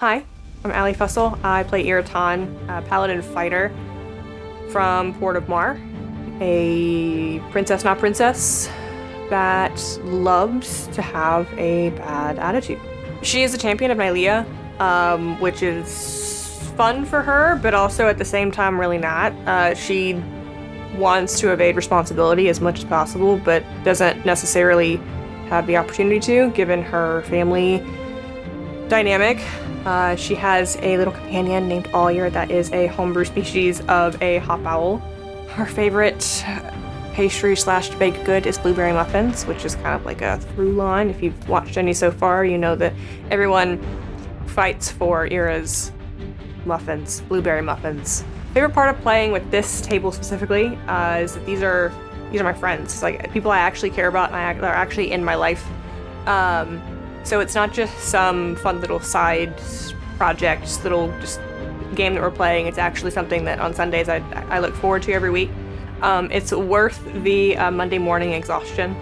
Hi, I'm Allie Fussell. I play Iraton, a paladin fighter from Port of Mar, a princess not princess that loves to have a bad attitude. She is a champion of Nylea, which is fun for her, but also at the same time really not. She wants to evade responsibility as much as possible, but doesn't necessarily have the opportunity to, given her family dynamic. She has a little companion named Allier that is a homebrew species of a hop owl. Her favorite pastry / baked good is blueberry muffins, which is kind of like a through line. If you've watched any so far, you know that everyone fights for Ira's muffins, blueberry muffins. Favorite part of playing with this table specifically is that these are my friends. It's like people I actually care about and are actually in my life. So it's not just some fun little side project, little just game that we're playing. It's actually something that on Sundays I look forward to every week. It's worth the Monday morning exhaustion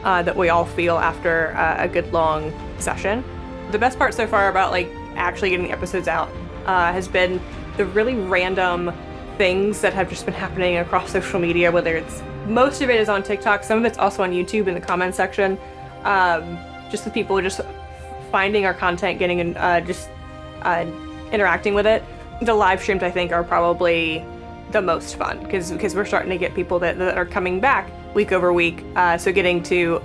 that we all feel after a good long session. The best part so far about like actually getting the episodes out has been the really random things that have just been happening across social media, whether most of it is on TikTok, some of it's also on YouTube in the comment section. Just the people just finding our content, getting in, interacting with it. The live streams, I think, are probably the most fun because we're starting to get people that are coming back week over week. So getting to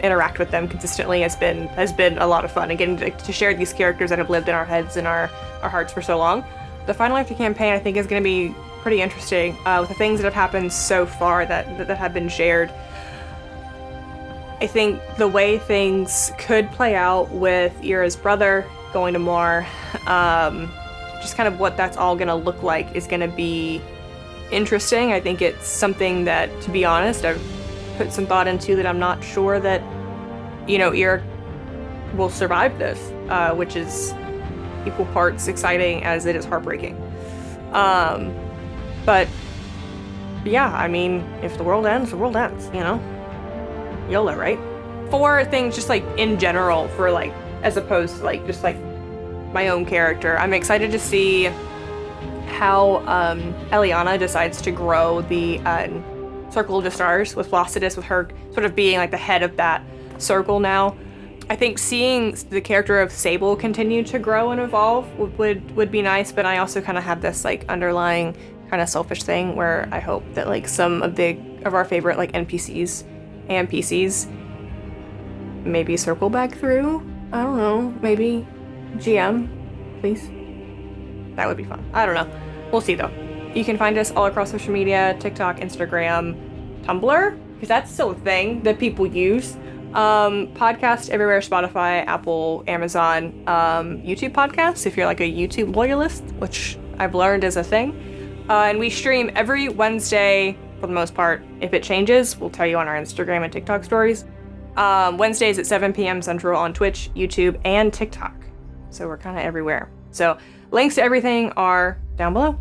interact with them consistently has been a lot of fun, and getting to share these characters that have lived in our heads and our hearts for so long. The Final After campaign, I think, is going to be pretty interesting with the things that have happened so far that have been shared. I think the way things could play out with Ira's brother going to Mar, just kind of what that's all going to look like is going to be interesting. I think it's something that, to be honest, I've put some thought into that I'm not sure that, Ira will survive this, which is equal parts exciting as it is heartbreaking. But yeah, I mean, if the world ends, the world ends, YOLO, right? For things just like in general, for like, as opposed to like just like my own character, I'm excited to see how Eliana decides to grow the Circle of the Stars with Flossidus, with her sort of being like the head of that circle now. I think seeing the character of Sable continue to grow and evolve would be nice, but I also kind of have this like underlying kind of selfish thing where I hope that like some of our favorite like NPCs and PCs maybe circle back through. I don't know, maybe GM, please. That would be fun. I don't know. We'll see though. You can find us all across social media, TikTok, Instagram, Tumblr, because that's still a thing that people use. Podcast everywhere, Spotify, Apple, Amazon, YouTube podcasts if you're like a YouTube loyalist, which I've learned is a thing. And we stream every Wednesday for the most part. If it changes, we'll tell you on our Instagram and TikTok stories. Wednesdays at 7 p.m. Central on Twitch, YouTube, and TikTok. So we're kind of everywhere. So links to everything are down below.